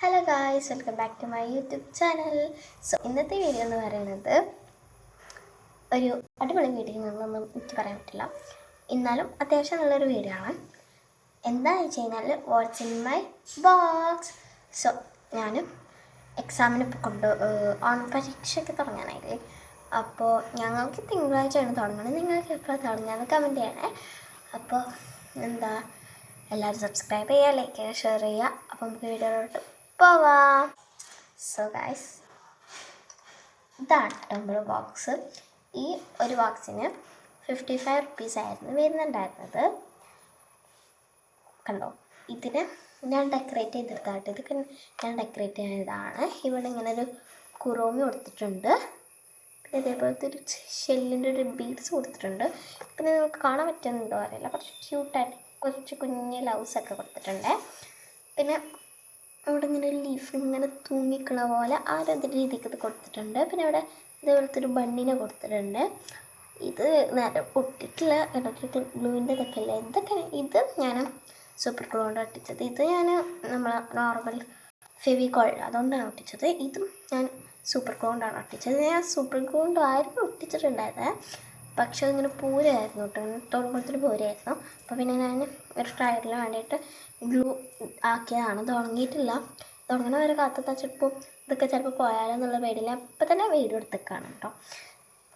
Hello guys, welcome back to my YouTube channel. So ഇന്നത്തെ video എന്ന് പറയുന്നത് ഒരു അടിപൊളി വീഡിയോ എന്നൊന്നും എനിക്ക് പറയാൻ പറ്റില്ല, എന്നാലും അത്യാവശ്യം നല്ലൊരു വീഡിയോ ആണ്. എന്താണെന്ന് വെച്ച് കഴിഞ്ഞാൽ what's in my box. So ഞാൻ എക്സാമിന് ഓൺ പരീക്ഷയ്ക്ക് തുടങ്ങാനായില്ലേ. അപ്പോൾ ഞങ്ങൾക്ക് തിങ്കളാഴ്ചയാണ് തുടങ്ങുന്നത്. നിങ്ങൾക്ക് എപ്പോൾ തുടങ്ങുകയെന്ന് കമൻറ്റ് ചെയ്യണേ. അപ്പോൾ എന്താ, എല്ലാവരും സബ്സ്ക്രൈബ് ചെയ്യുക, ലൈക്ക് ചെയ്യുക, ഷെയർ ചെയ്യുക. അപ്പോൾ നമുക്ക് വീഡിയോയിലോട്ട് പോവാം. സോ ഗൈസ്, ഇതാണ് നമ്മുടെ ബോക്സ്. ഈ ഒരു ബോക്സിന് 55 റുപ്പീസ് ആയിരുന്നു വരുന്നുണ്ടായിരുന്നത്. കണ്ടോ, ഇതിന് ഞാൻ ഡെക്കറേറ്റ് ചെയ്തെടുത്തായിട്ട് ഇതൊക്കെ ഞാൻ ഡെക്കറേറ്റ് ചെയ്തതാണ്. ഇവിടെ ഇങ്ങനെ ഒരു കുറോമി കൊടുത്തിട്ടുണ്ട്, പിന്നെ ഇതേപോലത്തെ ഒരു ഷെല്ലിൻ്റെ ഒരു ബീഡ്സ് കൊടുത്തിട്ടുണ്ട്. പിന്നെ നിങ്ങൾക്ക് കാണാൻ പറ്റുന്നുണ്ടോ അറിയില്ല, കുറച്ച് ക്യൂട്ടായിട്ട് കുറച്ച് കുഞ്ഞ് ലവ്സൊക്കെ കൊടുത്തിട്ടുണ്ട്. പിന്നെ അവിടെ ഇങ്ങനെ ഒരു ലീഫ് ഇങ്ങനെ തൂങ്ങിക്കണ പോലെ ആ ഒരു രീതിക്ക് ഇത് കൊടുത്തിട്ടുണ്ട്. പിന്നെ ഇവിടെ ഇതേപോലത്തെ ഒരു ബണ്ണിനെ കൊടുത്തിട്ടുണ്ട്. ഇത് നേരെ പൊട്ടിട്ടില്ല, ഇടയ്ക്ക് ഗ്ലൂവിൻ്റെ ഇതൊക്കെ അല്ലേ ഇതൊക്കെ. ഇത് ഞാൻ സൂപ്പർ ഗ്ലൂ കൊണ്ട് ഒട്ടിച്ചത്. ഇത് ഞാൻ നമ്മളെ നോർമൽ ഫെവിക്കോൾ അതുകൊണ്ടാണ് ഒട്ടിച്ചത്. ഇതും ഞാൻ സൂപ്പർ ഗ്ലൂ കൊണ്ടാണ് ഒട്ടിച്ചത്. ഞാൻ സൂപ്പർ ഗ്ലൂ കൊണ്ടായിരുന്നു ഒട്ടിച്ചിട്ടുണ്ടായത്, പക്ഷെ അതിങ്ങനെ പൂരമായിരുന്നു കേട്ടോ, ഇങ്ങനെ തുടങ്ങുമ്പോഴത്തേന് പൂരമായിരുന്നു. അപ്പോൾ പിന്നെ ഞാൻ ഒരു ട്രയലിന് വേണ്ടിയിട്ട് ഗ്ലൂ ആക്കിയതാണ്. തുടങ്ങിയിട്ടില്ല, തുടങ്ങണ വരെ കാത്തു ചിലപ്പോൾ ഇതൊക്കെ ചിലപ്പോൾ പോയാലെന്നുള്ള പേടിയില്ല. അപ്പം തന്നെ വീഡിയോ എടുത്തേക്കാണ് കേട്ടോ.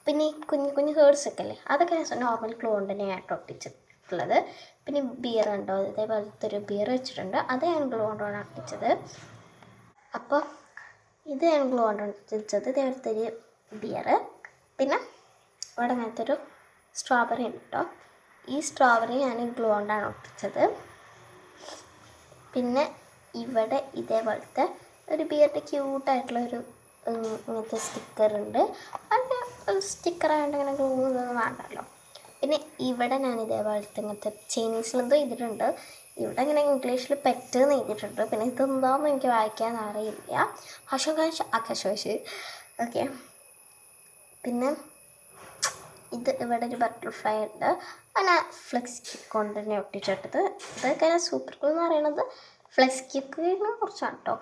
പിന്നെ ഈ കുഞ്ഞു കുഞ്ഞു ഹേർട്സൊക്കെ അല്ലേ, അതൊക്കെ ഞാൻ നോർമൽ ഗ്ലൂ കൊണ്ട് തന്നെയായിട്ട് ഒട്ടിച്ചിട്ടുള്ളത്. പിന്നെ ബിയർ ഉണ്ടോ, ഇതേപോലത്തെ ഒരു ബിയർ വെച്ചിട്ടുണ്ട്, അത് ഞാൻ ഗ്ലൂ കൊണ്ടാണ് ഒട്ടിച്ചത്. അപ്പോൾ ഇത് ഞാൻ ഗ്ലൂ കൊണ്ട് ഒട്ടിച്ചത്, ഇതേപോലത്തെ ഒരു ബിയർ. പിന്നെ ഇവിടെ അങ്ങനത്തെ ഒരു സ്ട്രോബെറി ഉണ്ട് കേട്ടോ. ഈ സ്ട്രോബെറി ഞാൻ ഗ്ലൂ കൊണ്ടാണ് ഒട്ടിച്ചത്. പിന്നെ ഇവിടെ ഇതേപോലത്തെ ഒരു ബിയറിൻ്റെ ക്യൂട്ടായിട്ടുള്ളൊരു ഇങ്ങനത്തെ സ്റ്റിക്കറുണ്ട്. അത് സ്റ്റിക്കറായതുകൊണ്ട് ഇങ്ങനെ ഗ്ലൂ ഇതൊന്നും വേണ്ടല്ലോ. പിന്നെ ഇവിടെ ഞാൻ ഇതേപോലത്തെ ഇങ്ങനത്തെ ചൈനീസിലെന്തോ ഇതിട്ടുണ്ട്, ഇവിടെ ഇങ്ങനെ ഇംഗ്ലീഷിൽ പെറ്റ് എന്ന് എഴുതിയിട്ടുണ്ട്. പിന്നെ ഇതെന്താണെന്ന് എനിക്ക് വായിക്കാൻ അറിയില്ല. ഹഷോകാശ് ആകാശോശ് ഓക്കെ. പിന്നെ ഇത് ഇവിടെ ഒരു ബട്ടർഫ്ലൈ ഉണ്ട്, അങ്ങനെ ഫ്ലെക്സ് കിക്ക് കൊണ്ട് തന്നെ ഒട്ടിച്ചിട്ടത്. ഇതൊക്കെ സൂപ്പർ ഗ്ലൂ എന്ന് പറയുന്നത് ഫ്ലെക്സ് കിക്കിനെ കുറിച്ചാണ് കേട്ടോ.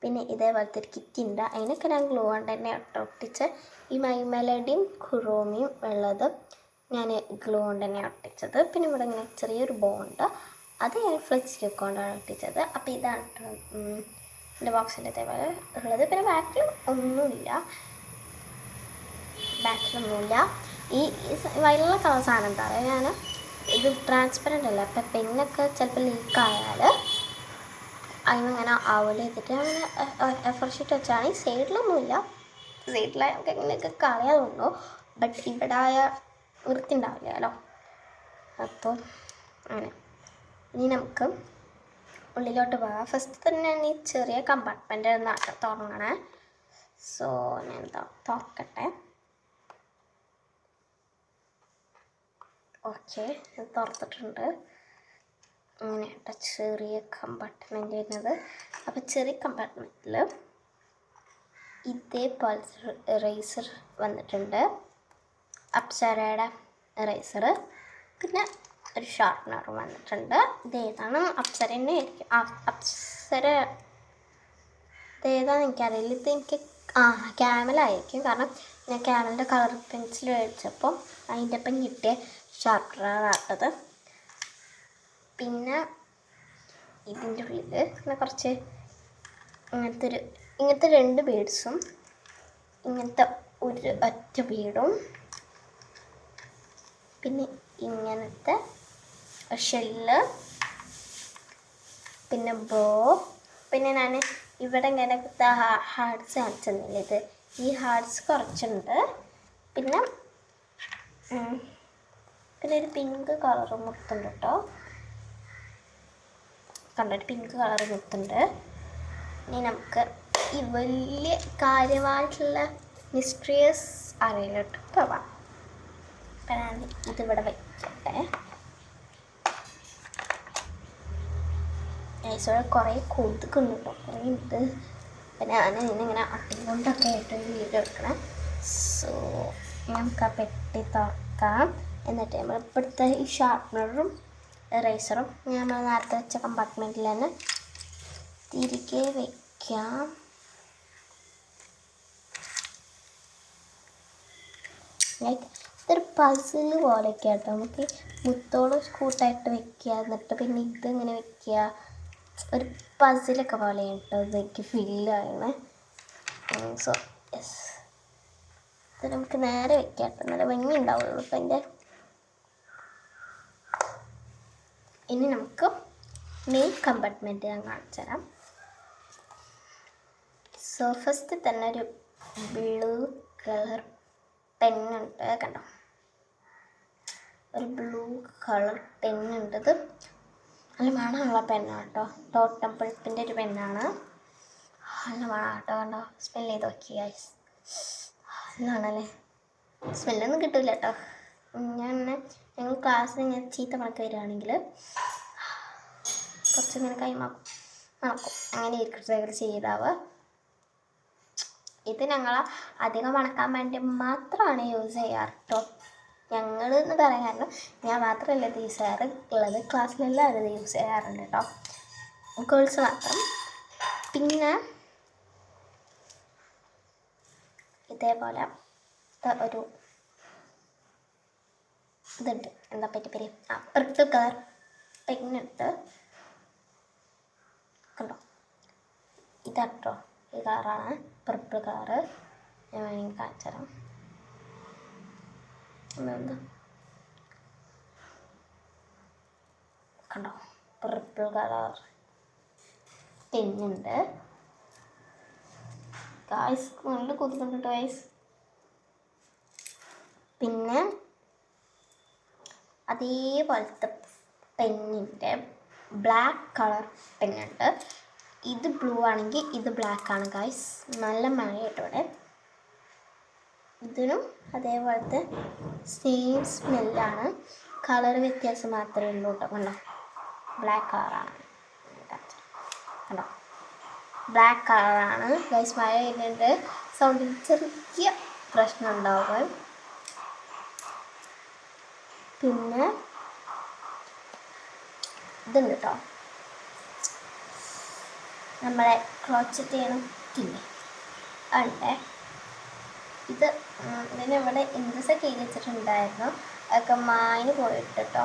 പിന്നെ ഇതേപോലത്തെ ഒരു കിറ്റുണ്ട്, അതിനൊക്കെ ഞാൻ ഗ്ലൂ കൊണ്ട് തന്നെ ഒട്ടിച്ച്. ഈ മൈ മെലഡിയും ഖുറോമിയും ഉള്ളത് ഞാൻ ഗ്ലൂ കൊണ്ട് തന്നെ ഒട്ടിച്ചത്. പിന്നെ ഇവിടെ ഇങ്ങനെ ചെറിയൊരു ബോണ്ട്, അത് ഞാൻ ഫ്ലെക്സ് കിക്ക് കൊണ്ടാണ് ഒട്ടിച്ചത്. അപ്പോൾ ഇതാണ് എൻ്റെ ബോക്സിൻ്റെ ഇതേപോലെ ഉള്ളത്. പിന്നെ ബാക്കിലൊന്നുമില്ല. ഈ വെള്ള കളർ സാധനം എന്താ പറയുക, ഞാൻ ഇത് ട്രാൻസ്പെറൻ്റ് അല്ല. അപ്പം പെന്നൊക്കെ ചിലപ്പോൾ ലീക്കായാൽ അതിനങ്ങനെ ആവല് ചെയ്തിട്ട് അങ്ങനെ എഫർ ഷീറ്റ് വെച്ചാണ്. ഈ സൈഡിലൊന്നുമില്ല, സൈഡിൽ നമുക്ക് എങ്ങനെയൊക്കെ കളയാൻ തോന്നുന്നു, ബട്ട് ഇവിടെ ആയ വൃത്തി ഉണ്ടാവില്ലല്ലോ. അപ്പോൾ അങ്ങനെ ഇനി നമുക്ക് ഉള്ളിലോട്ട് പോകാം. ഫസ്റ്റ് തന്നെ ഞാൻ ഈ ചെറിയ കമ്പാർട്ട്മെൻ്റ് നാട്ടിൽ തുറങ്ങണേ. സോ ഞാൻ തുറക്കട്ടെ. ഓക്കെ, ഇത് തുറത്തിട്ടുണ്ട്. അങ്ങനെ ചെറിയ കമ്പാർട്ട്മെൻറ്റ് വരുന്നത്. അപ്പോൾ ചെറിയ കമ്പാർട്ട്മെൻറ്റിൽ ഇതേപോലത്തെ എറേസർ വന്നിട്ടുണ്ട്, അപ്സരയുടെ എറേസർ. പിന്നെ ഒരു ഷാർപ്നറും വന്നിട്ടുണ്ട്. ഇതേതാണ് അപ്സരേൻ്റെ ആയിരിക്കും, അപ്സര ഇതേതാണെന്ന് എനിക്കറിയില്ല. ഇത് എനിക്ക് ക്യാമലായിരിക്കും, കാരണം ഞാൻ ക്യാമലിൻ്റെ കളർ പെൻസിൽ മേടിച്ചപ്പോൾ അതിൻ്റെ ഒപ്പം കിട്ടിയ ഷാർപ്നറാട്ടത്. പിന്നെ ഇതിൻ്റെ ഉള്ളിൽ പിന്നെ കുറച്ച് ഇങ്ങനത്തെ 2 ബീഡ്സും ഇങ്ങനത്തെ ഒരു ഒറ്റ ബീഡും പിന്നെ ഇങ്ങനത്തെ ഷെല്ല്, പിന്നെ ബോ. പിന്നെ ഞാൻ ഇവിടെ ഇങ്ങനെ ഹാർട്സ് കാണിച്ചെന്നില്ല, ഇത് ഈ ഹാർട്സ് കുറച്ചുണ്ട്. പിന്നെ ഒരു പിങ്ക് കളർ മുത്തുണ്ട് കേട്ടോ, കണ്ടൊരു പിങ്ക് കളർ മുത്തുണ്ട്. ഇനി നമുക്ക് ഈ വലിയ കാര്യമായിട്ടുള്ള മിസ്റ്ററിയസ് അറിയിലോട്ട് പോവാം. അപ്പം ഞാൻ ഇതിവിടെ വയ്ക്കട്ടെ. ഐസോടെ കുറേ കൊതുകുണ്ട് കേട്ടോ, കുറേ ഉണ്ട്. അപ്പം ഞാൻ ഇന്നിങ്ങനെ അട്ടികൊണ്ടൊക്കെ ആയിട്ട് വീഡിയോ എടുക്കണം. സോ നമുക്ക് ആ പെട്ടി തുറക്കാം. എന്നിട്ട് നമ്മൾ ഇപ്പോഴത്തെ ഈ ഷാർപ്നറും എറേസറും നമ്മൾ നേരത്തെ വെച്ച കമ്പാർട്ട്മെൻറ്റിൽ തന്നെ തിരികെ വയ്ക്കാം. ലൈക്ക് ഇതൊരു പസിൽ പോലെയൊക്കെ ആട്ടോ. നമുക്ക് മുത്തോളം കൂട്ടായിട്ട് വെക്കുക, എന്നിട്ട് പിന്നെ ഇതിങ്ങനെ വെക്കുക, ഒരു പസിലൊക്കെ പോലെ കേട്ടോ ഇതൊക്കെ ഫീലാണ്. സോ യെസ്, ഇത് നമുക്ക് നേരെ വെക്കാം കേട്ടോ, നല്ല ഭംഗി ഉണ്ടാവുള്ളൂ കേട്ടോ അതിൻ്റെ. ഇനി നമുക്ക് മെയിൻ കമ്പാർട്ട്മെൻറ്റ് ഞാൻ കാണിച്ചു തരാം. സോ ഫസ്റ്റ് തന്നെ ഒരു ബ്ലൂ കളർ പെന്നുണ്ട്, കണ്ടോ, ഒരു ബ്ലൂ കളർ പെന്നുണ്ട്. ഇത് നല്ല മണമുള്ള പെന്നാണ് കേട്ടോ, ടോട്ടം പൾപ്പിൻ്റെ ഒരു പെന്നാണ്. നല്ല മണം കേട്ടോ, കണ്ടോ, സ്മെൽ ചെയ്ത് നോക്കി ഗൈസ്. നല്ലതാണല്ലേ, സ്മെല്ലൊന്നും കിട്ടില്ല കേട്ടോ. ഞങ്ങൾ ക്ലാസ്സിൽ ഇങ്ങനെ ചീത്ത മണക്ക് വരികയാണെങ്കിൽ കുറച്ചിങ്ങനെ കൈമാക്കും, മണക്കും, അങ്ങനെ ഇരിക്കും ചെയ്താവുക. ഇത് ഞങ്ങൾ അധികം മണക്കാൻ വേണ്ടി മാത്രമാണ് യൂസ് ചെയ്യാറ് കേട്ടോ. ഞങ്ങൾ എന്ന് പറയാൻ കാരണം ഞാൻ മാത്രമല്ല ഇത് യൂസ് ചെയ്യാറ് ഉള്ളത്, ക്ലാസ്സിലെല്ലാവരും ഇത് യൂസ് ചെയ്യാറുണ്ട് കേട്ടോ, ഗേൾസ് മാത്രം. പിന്നെ ഇതേപോലെ ഒരു ഇതുണ്ട്, എന്താ പേര്, പർപ്പിൾ കളർ പെന്നുണ്ട്, കണ്ടോ, ഇതാട്ടോ, ഈ കളറാണ് പർപ്പിൾ കളറ്. ഞാൻ വേണമെങ്കിൽ കാണിച്ചു തരാം. എന്താ കണ്ടോ, പർപ്പിൾ കളർ പെന്നുണ്ട് ഗായ്സ്, നല്ല കൊതുകുണ്ട് ഗായ്സ്. പിന്നെ അതേപോലത്തെ പെന്നിൻ്റെ ബ്ലാക്ക് കളർ പെന്നുണ്ട്. ഇത് ബ്ലൂ ആണെങ്കിൽ ഇത് ബ്ലാക്ക് ആണ് ഗായ്സ്, നല്ല മഴയായിട്ട് ഇവിടെ. ഇതിനും അതേപോലത്തെ സെയിം സ്മെല്ലാണ്, കളർ വ്യത്യാസം മാത്രമേ ഉള്ളൂ കേട്ടോ. കണ്ടോ, ബ്ലാക്ക് കളറാണ്, കണ്ടോ, ബ്ലാക്ക് കളറാണ് ഗൈസ്. മഴ പെയ്യുന്നുണ്ട്, സൗണ്ടിൽ ചെറിയ പ്രശ്നം ഉണ്ടാവുക. പിന്നെ ഇതുണ്ട് കേട്ടോ, നമ്മളെ ക്രോച്ചറ്റ് ചെയ്യണം കില്ലേ ഉണ്ട്. ഇതിന് ഇവിടെ ഇൻട്രസ്റ്റൊക്കെ എഴുതി വെച്ചിട്ടുണ്ടായിരുന്നു, അതൊക്കെ മായിന് പോയിട്ട് കേട്ടോ.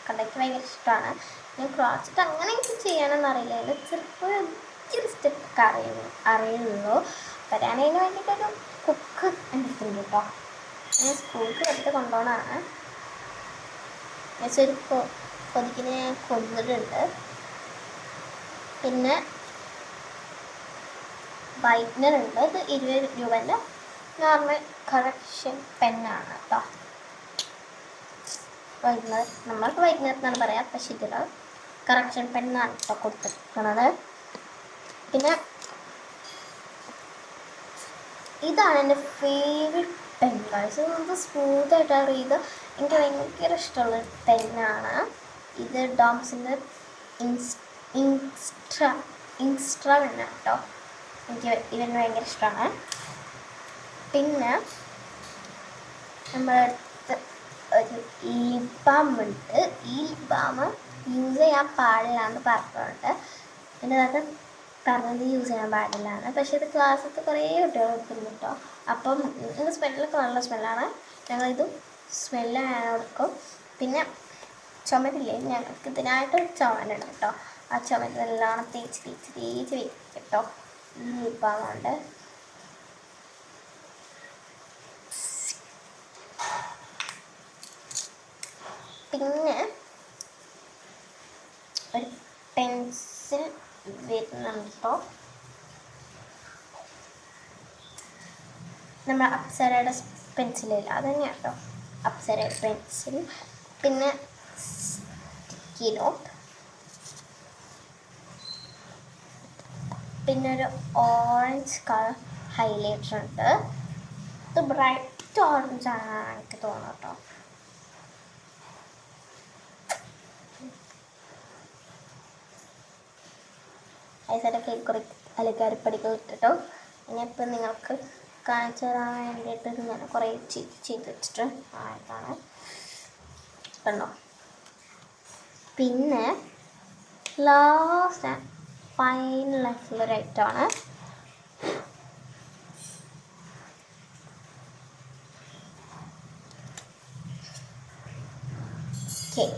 കണ്ടയ്ക്ക് ഭയങ്കര ഇഷ്ടമാണ്. ഞാൻ ക്രോച്ചറ്റ് അങ്ങനെ എനിക്ക് ചെയ്യാനൊന്നും അറിയില്ല, ചെറുപ്പം ഒത്തിരി സ്റ്റെപ്പൊക്കെ അറിയുള്ളൂ. അപ്പം ഞാൻ അതിന് വേണ്ടിയിട്ടൊരു കുക്ക് എടുത്തിട്ടുണ്ട് കേട്ടോ. ഞാൻ സ്കൂൾക്ക് എടുത്ത് കൊണ്ടുപോകണമാണ്. ഒരു കൊതിക്കിനെ ഞാൻ കൊണ്ടിട്ടുണ്ട്. പിന്നെ വൈറ്റ്നർ ഉണ്ട്, ഇത് 20 രൂപൻ്റെ നോർമൽ കറക്ഷൻ പെന്നാണ് കേട്ടോ. വൈറ്റ്നർ, നമ്മൾക്ക് വൈറ്റ്നർ എന്നാണ് പറയാം, പക്ഷേ ഇതിൽ കറക്ഷൻ പെന്നാണ് കേട്ടോ കൊടുത്തിരിക്കുന്നത്. പിന്നെ ഇതാണ് എൻ്റെ ഫേവറേറ്റ് പെൻ ഗൈസ്. ഇത് സ്മൂത്തായിട്ട് അറിയത്, എനിക്ക് ഭയങ്കര ഇഷ്ടമുള്ള പെന്നാണ് ഇത്. ഡോംസിൻ്റെ ഇൻസ്ട്രാ പെന്നാണ് കേട്ടോ, എനിക്ക് ഇവന് ഭയങ്കര ഇഷ്ടമാണ്. പിന്നെ നമ്മളടുത്ത് ഒരു ലിപ് ബാം ഉണ്ട്. ഈ ലിപ് ബാം യൂസ് ചെയ്യാൻ പാടില്ല എന്ന് പറഞ്ഞിട്ടുണ്ട്. എൻ്റെ അത് പറഞ്ഞത് യൂസ് ചെയ്യാൻ പാടില്ലാണ്, പക്ഷേ ഇത് ക്ലാസ്സിലത്തെ കുറേ കുട്ടികൾ കൊടുക്കുന്നു കേട്ടോ. അപ്പം ഇത് സ്മെല്ലൊക്കെ നല്ല സ്മെല്ലാണ്, ഞങ്ങളിതും സ്മെല്ല് കൊടുക്കും. പിന്നെ ചുമരില്ലേ, ഞങ്ങൾക്ക് ഇതിനായിട്ട് ചുമരുണ്ട് കേട്ടോ. ആ ചുമര് നല്ലോണം തേച്ച് വെക്കും കേട്ടോ. ഈ ലിപ് ബാം കൊണ്ട് പിന്നെ ഒരു പെൻസിൽ വരുന്നുണ്ട് കേട്ടോ, നമ്മൾ അപ്സരയുടെ പെൻസിലില്ല, അത് തന്നെയാണ് കേട്ടോ അപ്സര പെൻസിൽ. പിന്നെ സ്റ്റിക്കി നോട്ട്, പിന്നെ ഒരു ഓറഞ്ച് കളർ ഹൈലൈറ്റർ ഉണ്ട്. ഇത് ബ്രൈറ്റ് ഓറഞ്ച് ആണ് എനിക്ക് തോന്നുന്നു കേട്ടോ. ഐസൊക്കെ കുറെ അലങ്കാരപ്പടികൾ ഇട്ടിട്ടോ. ഇനിയിപ്പോൾ നിങ്ങൾക്ക് കാണിച്ചു തരാൻ വേണ്ടിയിട്ട് ഞാൻ കുറേ ചെയ്ത് വെച്ചിട്ട് ആയിട്ടാണ്, കണ്ടോ. പിന്നെ ലാസ്റ്റ് ഫൈനലായിട്ടുള്ളൊരു ഐറ്റമാണ് സ്കെയിൽ.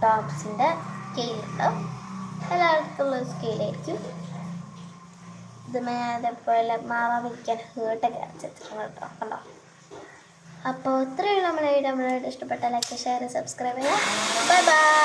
ഡോഗ്സിൻ്റെ സ്കെയിലുണ്ട്, എല്ലാവർക്കുള്ള സ്കെയിലായിരിക്കും. ഇത് അതേപോലെ മാവാതിരിക്കാൻ ഹേർട്ടൊക്കെ അരച്ച് വെച്ചിട്ടുണ്ട് കേട്ടോ, കണ്ടോ. അപ്പോൾ ഇത്രയുള്ള നമ്മുടെ വീഡിയോ. നമ്മളായിട്ട് ഇഷ്ടപ്പെട്ട ലൈക്ക്, ഷെയർ, സബ്സ്ക്രൈബ് ചെയ്യുക. Bye bye.